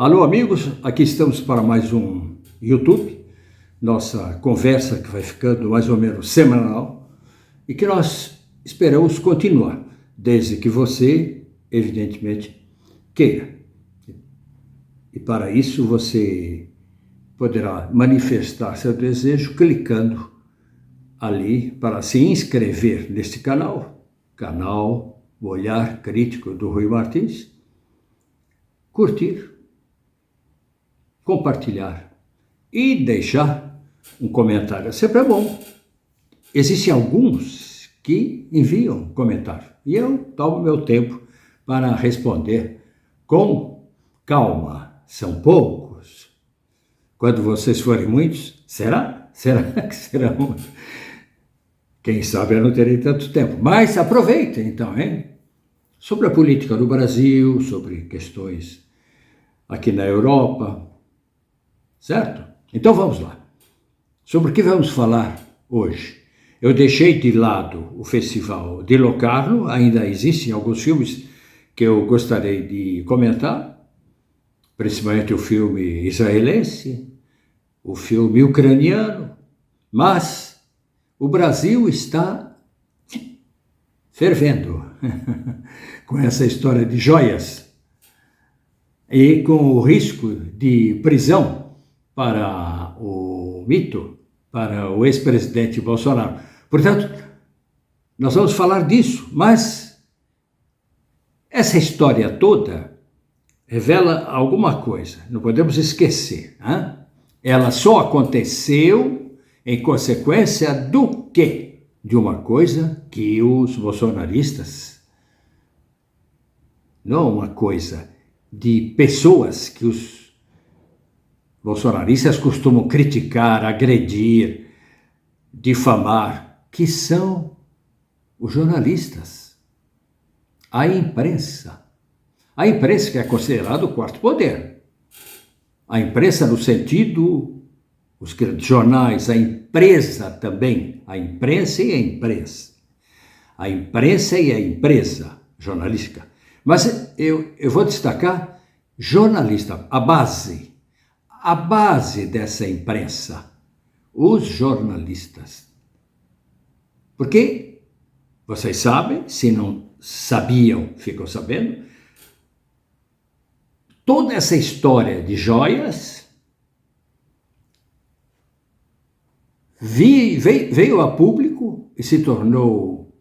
Alô, amigos, aqui estamos para mais um YouTube, nossa conversa que vai ficando mais ou menos semanal e que nós esperamos continuar, desde que você, evidentemente, queira. E para isso você poderá manifestar seu desejo clicando ali para se inscrever neste canal O Olhar Crítico do Rui Martins, curtir, compartilhar e deixar um comentário. Sempre é bom. Existem alguns que enviam comentário e eu tomo meu tempo para responder com calma. São poucos. Quando vocês forem muitos, será? Será que serão? Quem sabe eu não terei tanto tempo. Mas aproveitem então, hein? Sobre a política do Brasil, sobre questões aqui na Europa, certo? Então vamos lá. Sobre o que vamos falar hoje? Eu deixei de lado o Festival de Locarno, ainda existem alguns filmes que eu gostaria de comentar, principalmente o filme israelense, o filme ucraniano, mas o Brasil está fervendo com essa história de joias e com o risco de prisão para o mito, para o ex-presidente Bolsonaro. Portanto, nós vamos falar disso, mas essa história toda revela alguma coisa, não podemos esquecer. Hein? Ela só aconteceu em consequência do quê? De uma coisa que os bolsonaristas, não uma coisa de pessoas que os bolsonaristas costumam criticar, agredir, difamar, que são os jornalistas, a imprensa. A imprensa que é considerada o quarto poder. A imprensa no sentido, os grandes jornais, a empresa também, a imprensa e a imprensa. A imprensa e a empresa jornalística. Mas eu vou destacar jornalista, a base dessa imprensa, os jornalistas. Porque vocês sabem, se não sabiam, ficam sabendo, toda essa história de joias veio a público e se tornou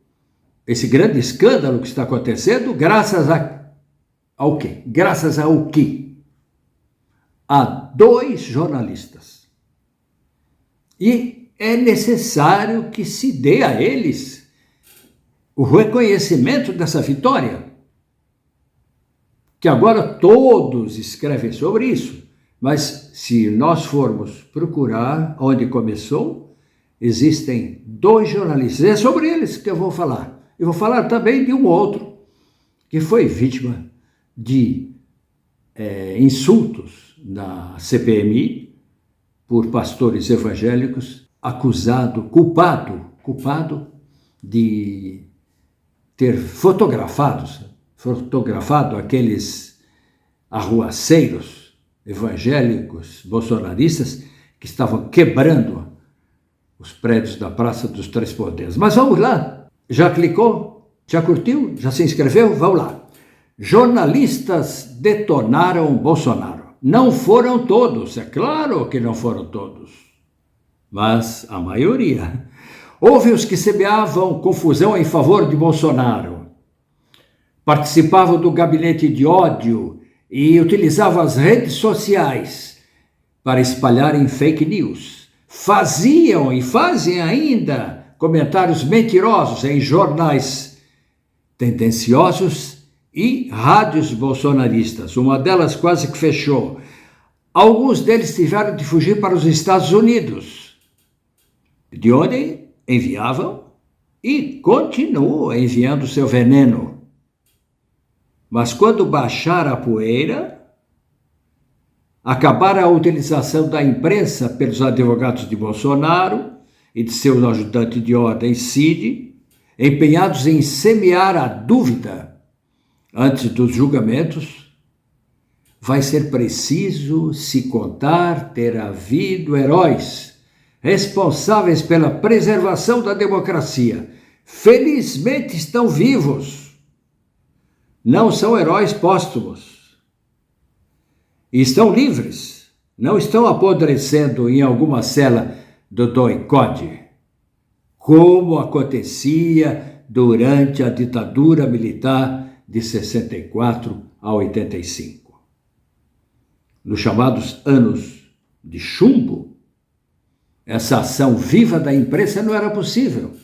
esse grande escândalo que está acontecendo graças ao quê? Graças ao quê? A dois jornalistas. E é necessário que se dê a eles o reconhecimento dessa vitória. Que agora todos escrevem sobre isso. Mas se nós formos procurar onde começou, existem dois jornalistas. É sobre eles que eu vou falar. Eu vou falar também de um outro que foi vítima de insultos na CPMI por pastores evangélicos, culpado de ter fotografado aqueles arruaceiros evangélicos bolsonaristas que estavam quebrando os prédios da Praça dos Três Poderes. Mas vamos lá. Já clicou? Já curtiu? Já se inscreveu? Vamos lá. Jornalistas detonaram Bolsonaro. Não foram todos, é claro que não foram todos, mas a maioria. Houve os que semeavam confusão em favor de Bolsonaro, participavam do gabinete de ódio e utilizavam as redes sociais para espalharem fake news. Faziam e fazem ainda comentários mentirosos em jornais tendenciosos e rádios bolsonaristas. Uma delas quase que fechou. Alguns deles tiveram de fugir para os Estados Unidos, de onde enviavam e continuam enviando seu veneno. Mas quando baixar a poeira, acabar a utilização da imprensa pelos advogados de Bolsonaro e de seu ajudante de ordem, Cid, empenhados em semear a dúvida antes dos julgamentos, vai ser preciso se contar ter havido heróis responsáveis pela preservação da democracia. Felizmente estão vivos. Não são heróis póstumos. E estão livres. Não estão apodrecendo em alguma cela do doicode, como acontecia durante a ditadura militar de 64 a 85. Nos chamados anos de chumbo, essa ação viva da imprensa não era possível.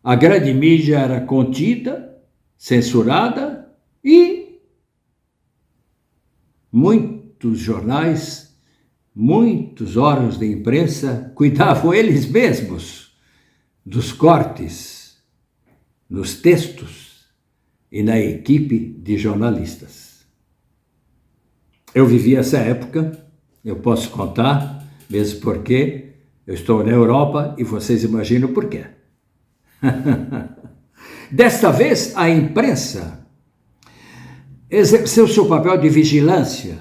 A grande mídia era contida, censurada e muitos jornais, muitos órgãos de imprensa cuidavam eles mesmos dos cortes nos textos e na equipe de jornalistas. Eu vivi essa época, eu posso contar, mesmo porque eu estou na Europa e vocês imaginam por quê. Desta vez, a imprensa exerceu seu papel de vigilância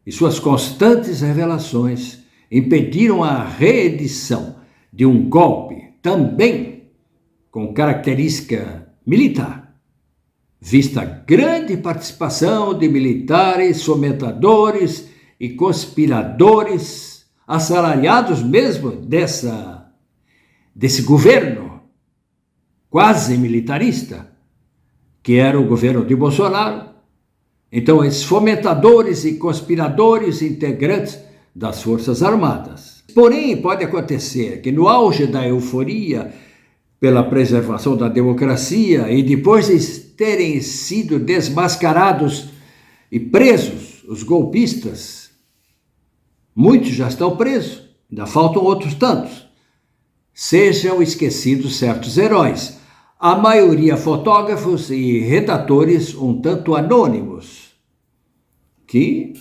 e suas constantes revelações impediram a reedição de um golpe também com característica militar, vista a grande participação de militares, fomentadores e conspiradores, assalariados mesmo desse governo quase militarista, que era o governo de Bolsonaro. Então, esses fomentadores e conspiradores integrantes das Forças Armadas. Porém, pode acontecer que no auge da euforia pela preservação da democracia e depois de terem sido desmascarados e presos, os golpistas, muitos já estão presos, ainda faltam outros tantos, sejam esquecidos certos heróis, a maioria fotógrafos e redatores um tanto anônimos, que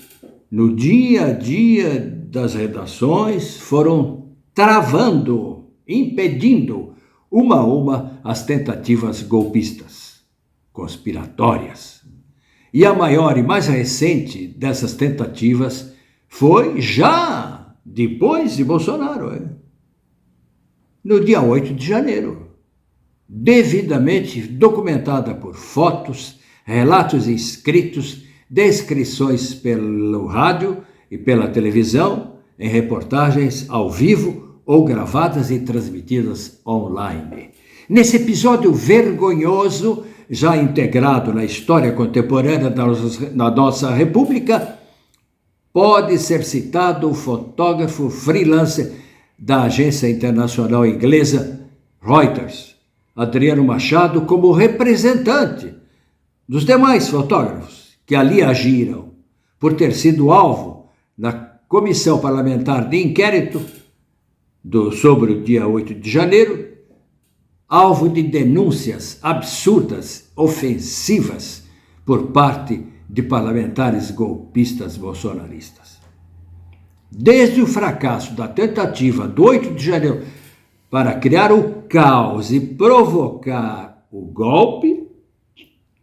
no dia a dia das redações foram travando, impedindo uma a uma as tentativas golpistas, conspiratórias. E a maior e mais recente dessas tentativas foi já depois de Bolsonaro, no dia 8 de janeiro, devidamente documentada por fotos, relatos escritos, descrições pelo rádio e pela televisão, em reportagens ao vivo ou gravadas e transmitidas online. Nesse episódio vergonhoso, já integrado na história contemporânea da nossa República, pode ser citado o fotógrafo freelancer da agência internacional inglesa Reuters, Adriano Machado, como representante dos demais fotógrafos que ali agiram por ter sido alvo da Comissão Parlamentar de Inquérito sobre o dia 8 de janeiro, alvo de denúncias absurdas, ofensivas, por parte de parlamentares golpistas bolsonaristas. Desde o fracasso da tentativa do 8 de janeiro para criar o caos e provocar o golpe,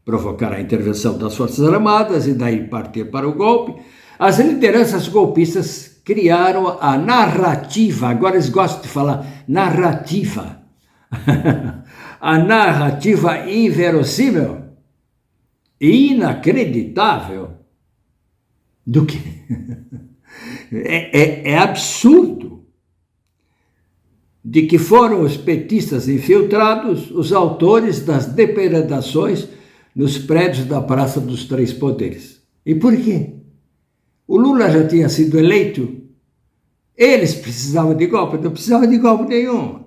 provocar a intervenção das Forças Armadas e daí partir para o golpe, as lideranças golpistas criaram a narrativa, agora eles gostam de falar narrativa, a narrativa inverossímil e inacreditável do que é absurdo, de que foram os petistas infiltrados os autores das depredações nos prédios da Praça dos Três Poderes. E por quê? O Lula já tinha sido eleito, eles precisavam de golpe, não precisavam de golpe nenhum.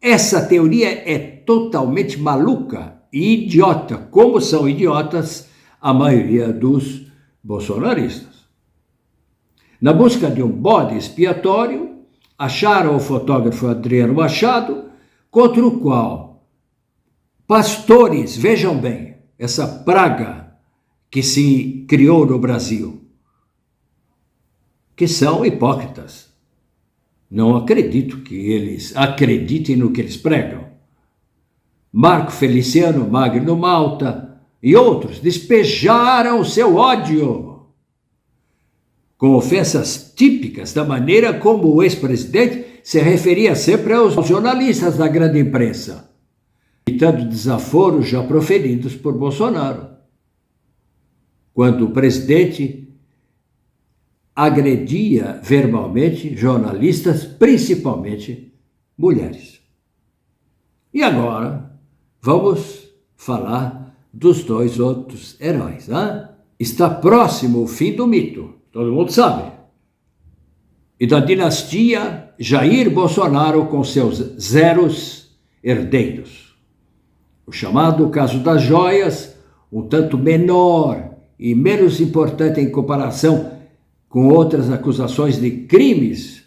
Essa teoria é totalmente maluca e idiota, como são idiotas a maioria dos bolsonaristas. Na busca de um bode expiatório, acharam o fotógrafo Adriano Machado, contra o qual pastores, vejam bem, essa praga que se criou no Brasil, que são hipócritas. Não acredito que eles acreditem no que eles pregam. Marco Feliciano, Magno Malta e outros despejaram seu ódio com ofensas típicas da maneira como o ex-presidente se referia sempre aos jornalistas da grande imprensa, citando desaforos já proferidos por Bolsonaro, quando o presidente agredia verbalmente jornalistas, principalmente mulheres. E agora vamos falar dos dois outros heróis. Hein? Está próximo o fim do mito, todo mundo sabe, e da dinastia Jair Bolsonaro com seus zeros herdeiros. O chamado caso das joias, um tanto menor e menos importante em comparação com outras acusações de crimes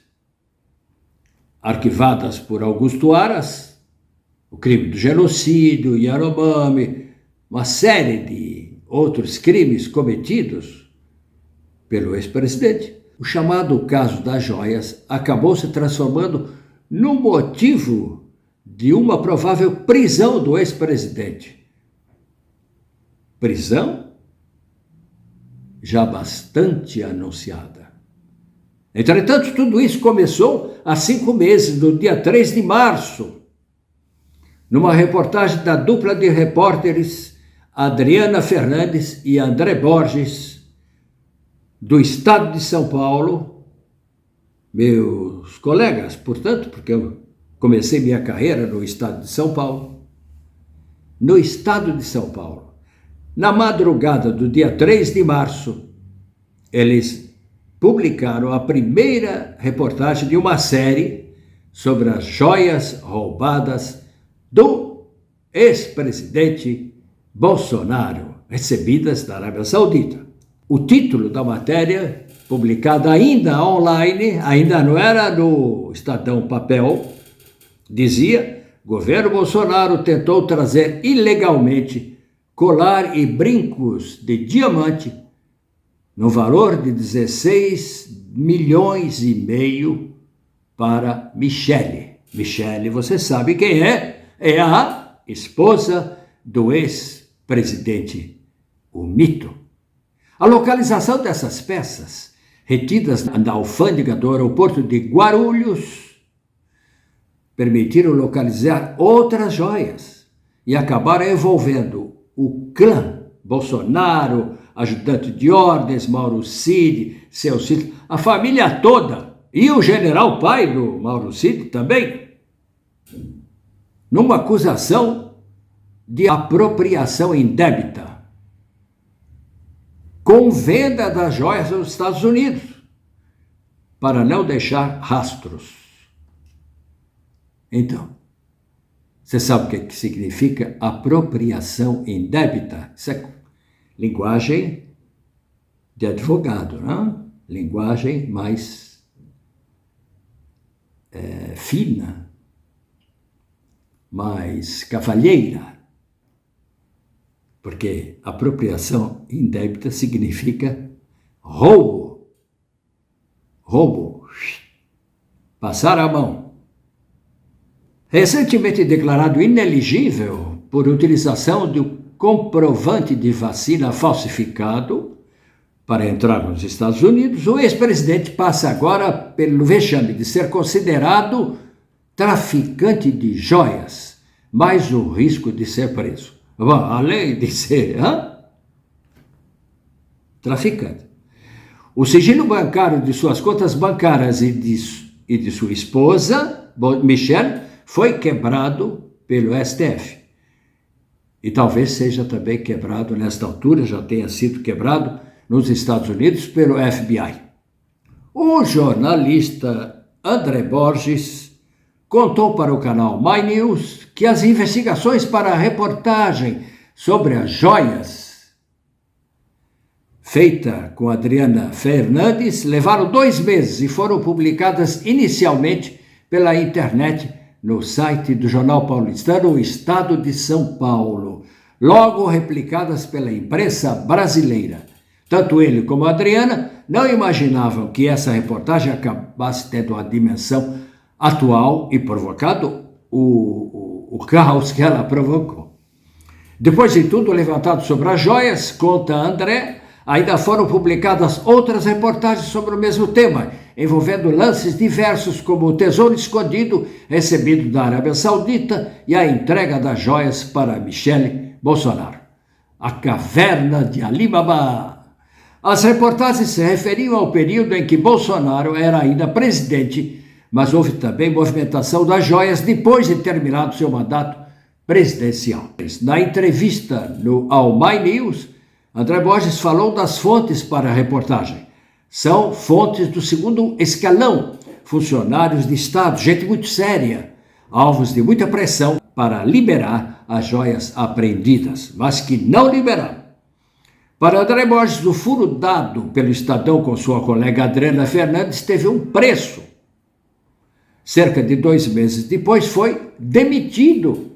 arquivadas por Augusto Aras, o crime do genocídio, Yanomami, uma série de outros crimes cometidos pelo ex-presidente. O chamado caso das joias acabou se transformando no motivo de uma provável prisão do ex-presidente. Prisão já bastante anunciada. Entretanto, tudo isso começou há 5 meses, no dia 3 de março, numa reportagem da dupla de repórteres Adriana Fernandes e André Borges, do estado de São Paulo, meus colegas, portanto, porque eu comecei minha carreira no estado de São Paulo. No estado de São Paulo, na madrugada do dia 3 de março, eles publicaram a primeira reportagem de uma série sobre as joias roubadas do ex-presidente Bolsonaro, recebidas da Arábia Saudita. O título da matéria, publicada ainda online, ainda não era no Estadão Papel, dizia: governo Bolsonaro tentou trazer ilegalmente colar e brincos de diamante no valor de 16 milhões e meio para Michele. Michele, você sabe quem é? É a esposa do ex-presidente, o mito. A localização dessas peças, retidas na alfândega do aeroporto de Guarulhos, permitiram localizar outras joias e acabaram envolvendo o clã Bolsonaro, ajudante de ordens, Mauro Cid, seus filhos, a família toda, e o general pai do Mauro Cid também, numa acusação de apropriação indébita, com venda das joias nos Estados Unidos, para não deixar rastros. Então, você sabe o que significa apropriação indébita? Isso é linguagem de advogado, não? Linguagem mais fina, mais cavalheira, porque apropriação indébita significa roubo, passar a mão. Recentemente declarado inelegível por utilização de um comprovante de vacina falsificado para entrar nos Estados Unidos, o ex-presidente passa agora pelo vexame de ser considerado traficante de joias, mais o risco de ser preso. Bom, além de ser traficante. O sigilo bancário de suas contas bancárias e de sua esposa, Michele, foi quebrado pelo STF. E talvez seja também quebrado, nesta altura, já tenha sido quebrado nos Estados Unidos pelo FBI. O jornalista André Borges contou para o canal My News que as investigações para a reportagem sobre as joias, feita com Adriana Fernandes, levaram 2 meses e foram publicadas inicialmente pela internet no site do jornal paulistano O Estado de São Paulo, logo replicadas pela imprensa brasileira. Tanto ele como a Adriana não imaginavam que essa reportagem acabasse tendo a dimensão atual e provocado o caos que ela provocou. Depois de tudo levantado sobre as joias, conta André, Ainda foram publicadas outras reportagens sobre o mesmo tema, envolvendo lances diversos como o tesouro escondido recebido da Arábia Saudita e a entrega das joias para Michele Bolsonaro. A caverna de Ali Baba. As reportagens se referiam ao período em que Bolsonaro era ainda presidente, mas houve também movimentação das joias depois de terminado seu mandato presidencial. Na entrevista ao My News, André Borges falou das fontes para a reportagem. São fontes do segundo escalão, funcionários de Estado, gente muito séria, alvos de muita pressão para liberar as joias apreendidas, mas que não liberaram. Para André Borges, o furo dado pelo Estadão com sua colega Adriana Fernandes teve um preço. Cerca de 2 meses depois foi demitido.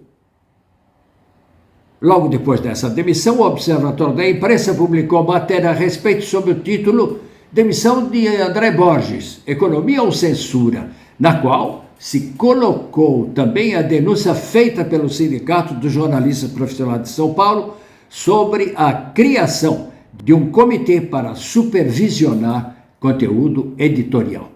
Logo depois dessa demissão, o Observatório da Imprensa publicou matéria a respeito sob o título Demissão de André Borges, Economia ou Censura, na qual se colocou também a denúncia feita pelo Sindicato dos Jornalistas Profissionais de São Paulo sobre a criação de um comitê para supervisionar conteúdo editorial.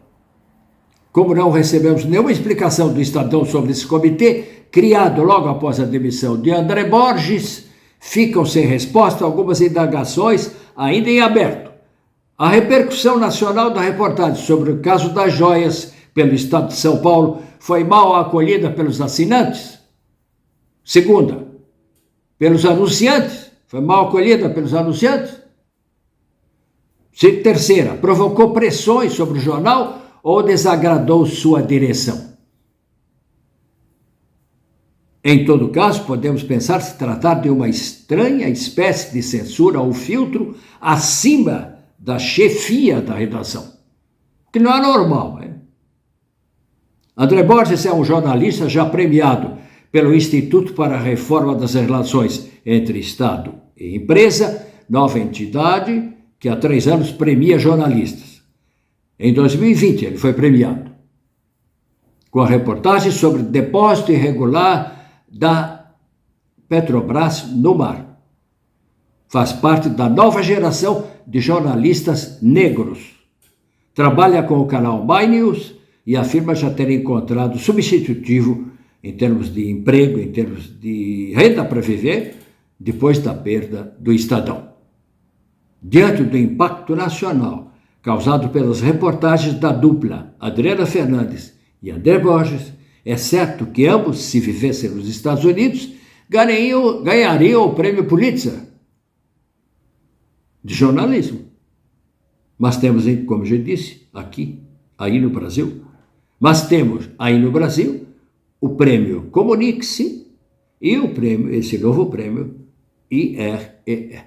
Como não recebemos nenhuma explicação do Estadão sobre esse comitê, criado logo após a demissão de André Borges, ficam sem resposta algumas indagações ainda em aberto. A repercussão nacional da reportagem sobre o caso das joias pelo Estado de São Paulo foi mal acolhida pelos assinantes? Segunda, pelos anunciantes? Foi mal acolhida pelos anunciantes? Terceira, provocou pressões sobre o jornal ou desagradou sua direção? Em todo caso, podemos pensar se tratar de uma estranha espécie de censura ou filtro acima da chefia da redação, que não é normal, né? André Borges é um jornalista já premiado pelo Instituto para a Reforma das Relações entre Estado e Empresa, nova entidade que há 3 anos premia jornalistas. Em 2020 ele foi premiado com a reportagem sobre depósito irregular da Petrobras no mar. Faz parte da nova geração de jornalistas negros. Trabalha com o canal My News e afirma já ter encontrado substitutivo em termos de emprego, em termos de renda para viver, depois da perda do Estadão. Diante do impacto nacional causado pelas reportagens da dupla Adriana Fernandes e André Borges, é certo que ambos, se vivessem nos Estados Unidos, ganhariam o prêmio Pulitzer de jornalismo. Mas temos, como já disse, aí no Brasil, o prêmio Comunique-se e esse novo prêmio IREE.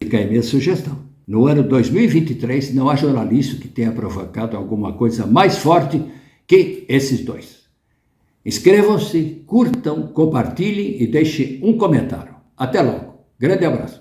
Fica aí minha sugestão. No ano 2023, não há jornalista que tenha provocado alguma coisa mais forte que esses dois. Inscrevam-se, curtam, compartilhem e deixem um comentário. Até logo. Grande abraço.